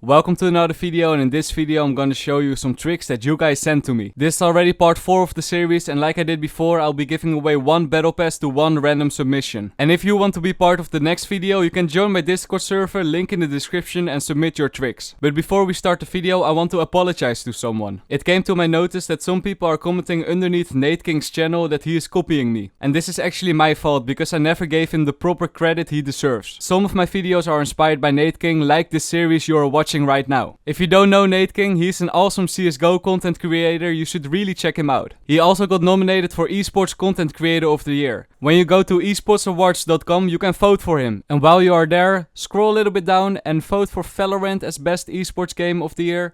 Welcome to another video, and in this video I'm gonna show you some tricks that you guys sent to me. This is already part 4 of the series, and like I did before, I'll be giving away 1 battle pass to 1 random submission. And if you want to be part of the next video, you can join my Discord server, link in the description, and submit your tricks. But before we start the video, I want to apologize to someone. It came to my notice that some people are commenting underneath Nate King's channel that he is copying me. And this is actually my fault, because I never gave him the proper credit he deserves. Some of my videos are inspired by Nate King, like this series you are watching right now. If you don't know Nate King, he's an awesome CSGO content creator, you should really check him out. He also got nominated for Esports Content Creator of the Year. When you go to esportsawards.com, you can vote for him. And while you are there, scroll a little bit down and vote for Valorant as best esports game of the year.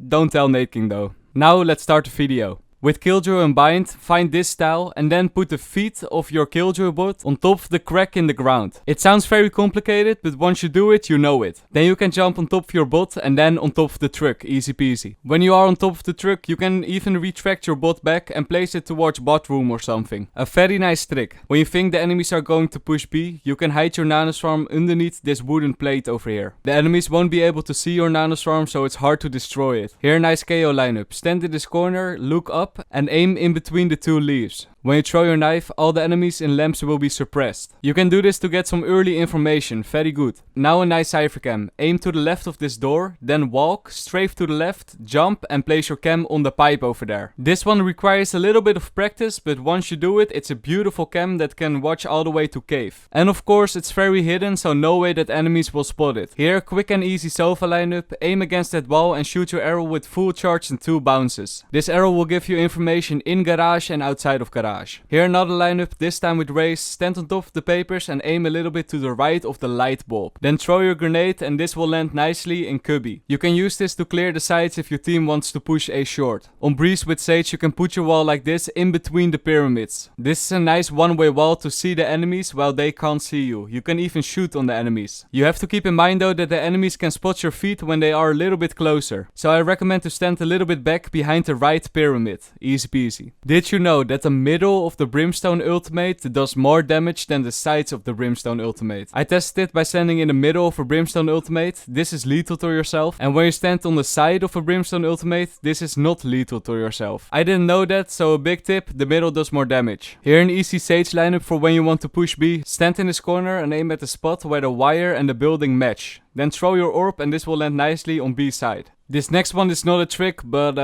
Don't tell Nate King though. Now let's start the video. With Killjoy and Bind, find this style and then put the feet of your Killjoy bot on top of the crack in the ground. It sounds very complicated, but once you do it, you know it. Then you can jump on top of your bot and then on top of the truck, easy peasy. When you are on top of the truck, you can even retract your bot back and place it towards bot room or something. A very nice trick. When you think the enemies are going to push B, you can hide your nanoswarm underneath this wooden plate over here. The enemies won't be able to see your nanoswarm, so it's hard to destroy it. Here, nice KO lineup. Stand in this corner, look up, and aim in between the 2 leaves. When you throw your knife, all the enemies in lamps will be suppressed. You can do this to get some early information, very good. Now a nice cipher cam. Aim to the left of this door, then walk, strafe to the left, jump and place your cam on the pipe over there. This one requires a little bit of practice, but once you do it, it's a beautiful cam that can watch all the way to cave. And of course it's very hidden, so no way that enemies will spot it. Here, quick and easy sofa lineup, aim against that wall and shoot your arrow with full charge and 2 bounces. This arrow will give you information in garage and outside of garage. Here another lineup, this time with race. Stand on top of the papers and aim a little bit to the right of the light bulb. Then throw your grenade and this will land nicely in cubby. You can use this to clear the sides if your team wants to push A short. On breeze with sage you can put your wall like this in between the pyramids. This is a nice one-way wall to see the enemies while they can't see you. You can even shoot on the enemies. You have to keep in mind though that the enemies can spot your feet when they are a little bit closer. So I recommend to stand a little bit back behind the right pyramid. Easy peasy. Did you know that the middle of the Brimstone ultimate does more damage than the sides of the Brimstone ultimate? I tested it by standing in the middle of a Brimstone ultimate. This is lethal to yourself. And when you stand on the side of a Brimstone ultimate, this is not lethal to yourself. I didn't know that, so a big tip, the middle does more damage. Here an easy sage lineup for when you want to push B. Stand in this corner and aim at the spot where the wire and the building match. Then throw your orb and this will land nicely on B side. This next one is not a trick, but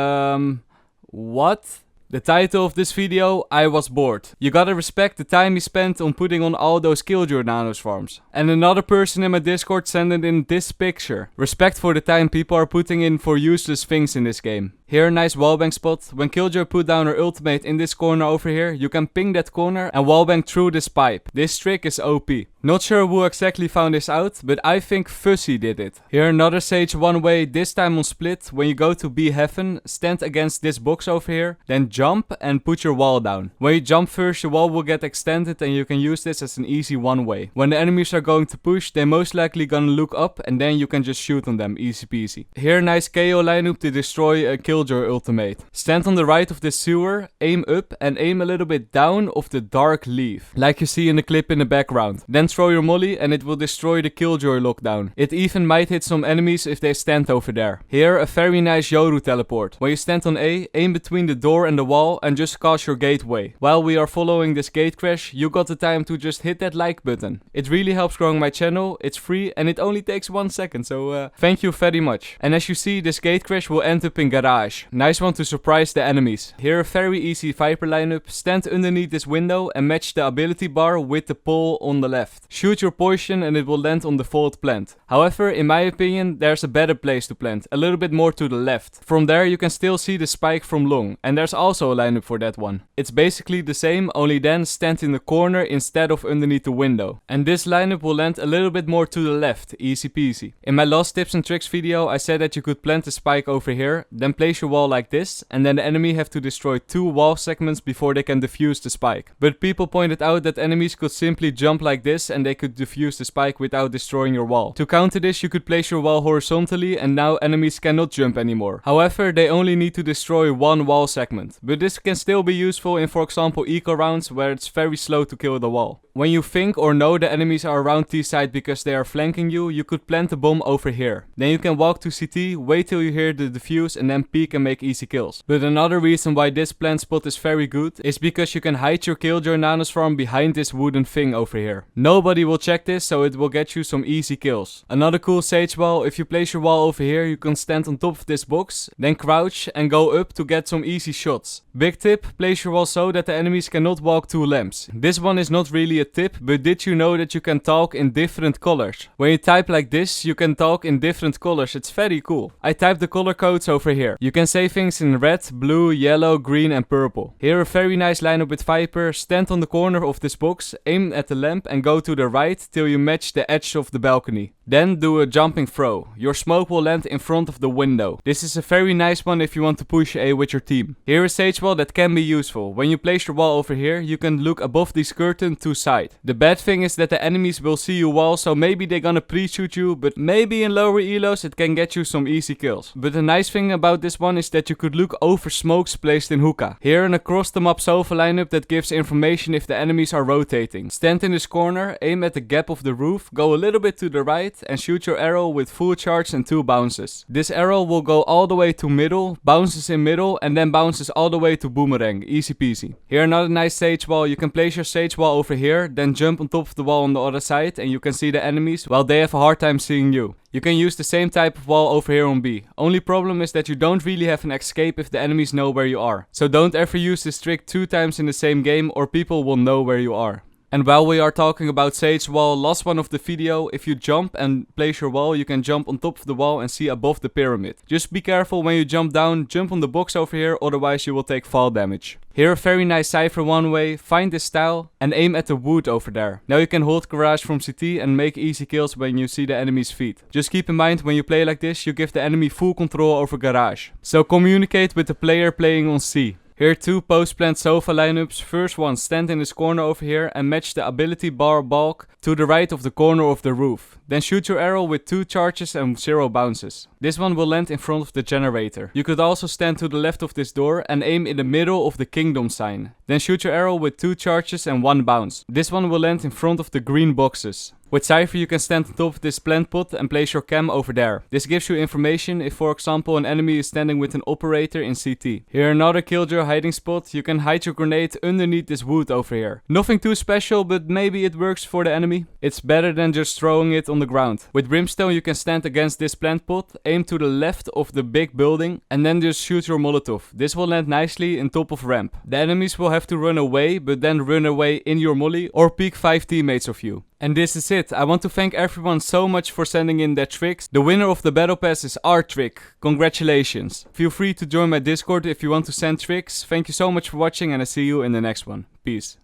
what? The title of this video, I was bored. You gotta respect the time he spent on putting on all those Killjoy nanoswarms. And another person in my Discord sent it in this picture. Respect for the time people are putting in for useless things in this game. Here a nice wallbang spot. When Killjoy put down her ultimate in this corner over here, you can ping that corner and wallbang through this pipe. This trick is OP. Not sure who exactly found this out, but I think Fussy did it. Here another sage one way, this time on split. When you go to B heaven, stand against this box over here, then jump and put your wall down. When you jump first, your wall will get extended and you can use this as an easy one way. When the enemies are going to push, they're most likely gonna look up and then you can just shoot on them, easy peasy. Here a nice KO lineup to destroy a Killjoy ultimate. Stand on the right of this sewer, aim up and aim a little bit down of the dark leaf, like you see in the clip in the background. Then throw your molly and it will destroy the Killjoy lockdown. It even might hit some enemies if they stand over there. Here a very nice Yoru teleport. When you stand on A, aim between the door and the wall and just cast your gateway. While we are following this gate crash, you got the time to just hit that like button. It really helps growing my channel, it's free and it only takes 1 second, so thank you very much. And as you see, this gate crash will end up in garage. Nice one to surprise the enemies. Here a very easy Viper lineup. Stand underneath this window and match the ability bar with the pole on the left. Shoot your poison and it will land on the vault plant. However, in my opinion, there's a better place to plant, a little bit more to the left. From there you can still see the spike from long, and there's also a lineup for that one. It's basically the same, only then stand in the corner instead of underneath the window. And this lineup will land a little bit more to the left, easy peasy. In my last tips and tricks video I said that you could plant the spike over here, then place place your wall like this, and then the enemy have to destroy 2 wall segments before they can defuse the spike. But people pointed out that enemies could simply jump like this and they could defuse the spike without destroying your wall. To counter this, you could place your wall horizontally and now enemies cannot jump anymore. However, they only need to destroy 1 wall segment, but this can still be useful in, for example, eco rounds where it's very slow to kill the wall. When you think or know the enemies are around T-side because they are flanking you, you could plant a bomb over here. Then you can walk to CT, wait till you hear the defuse and then peek and make easy kills. But another reason why this plant spot is very good is because you can hide your killjoy nanoswarm behind this wooden thing over here. Nobody will check this, so it will get you some easy kills. Another cool sage wall, if you place your wall over here, you can stand on top of this box, then crouch and go up to get some easy shots. Big tip, place your wall so that the enemies cannot walk 2 lamps. This one is not really a tip, but did you know that you can talk in different colors? When you type like this, you can talk in different colors. It's very cool. I typed the color codes over here. You can say things in red, blue, yellow, green and purple. Here a very nice lineup with Viper. Stand on the corner of this box, aim at the lamp and go to the right till you match the edge of the balcony. Then do a jumping throw. Your smoke will land in front of the window. This is a very nice one if you want to push A with your team. Here is sage wall that can be useful. When you place your wall over here, you can look above this curtain to side. The bad thing is that the enemies will see you wall, so maybe they're gonna pre-shoot you, but maybe in lower elos it can get you some easy kills. But the nice thing about this one is that you could look over smokes placed in hookah. Here an across the map sofa lineup that gives information if the enemies are rotating. Stand in this corner, aim at the gap of the roof, go a little bit to the right and shoot your arrow with full charge and 2 bounces. This arrow will go all the way to middle, bounces in middle and then bounces all the way to boomerang. Easy peasy. Here another nice sage wall. You can place your sage wall over here, then jump on top of the wall on the other side and you can see the enemies while they have a hard time seeing you. You can use the same type of wall over here on B. Only problem is that you don't really have an escape if the enemies know where you are. So don't ever use this trick 2 times in the same game or people will know where you are. And while we are talking about sage wall, last one of the video, if you jump and place your wall, you can jump on top of the wall and see above the pyramid. Just be careful when you jump down, jump on the box over here, otherwise you will take fall damage. Here a very nice cipher one way, find this tile and aim at the wood over there. Now you can hold garage from CT and make easy kills when you see the enemy's feet. Just keep in mind when you play like this, you give the enemy full control over garage. So communicate with the player playing on C. Here 2 post-plant sofa lineups. First one, stand in this corner over here and match the ability bar bulk to the right of the corner of the roof. Then shoot your arrow with 2 charges and 0 bounces. This one will land in front of the generator. You could also stand to the left of this door and aim in the middle of the kingdom sign. Then shoot your arrow with 2 charges and 1 bounce. This one will land in front of the green boxes. With Cypher you can stand on top of this plant pot and place your cam over there. This gives you information if for example an enemy is standing with an operator in CT. Here another killjoy hiding spot. You can hide your grenade underneath this wood over here. Nothing too special, but maybe it works for the enemy. It's better than just throwing it on the ground. With Brimstone you can stand against this plant pot, aim to the left of the big building and then just shoot your Molotov. This will land nicely in top of ramp. The enemies will have to run away, but then run away in your molly or peek 5 teammates of you. And this is it. I want to thank everyone so much for sending in their tricks. The winner of the battle pass is our trick. Congratulations. Feel free to join my Discord if you want to send tricks. Thank you so much for watching and I see you in the next one. Peace.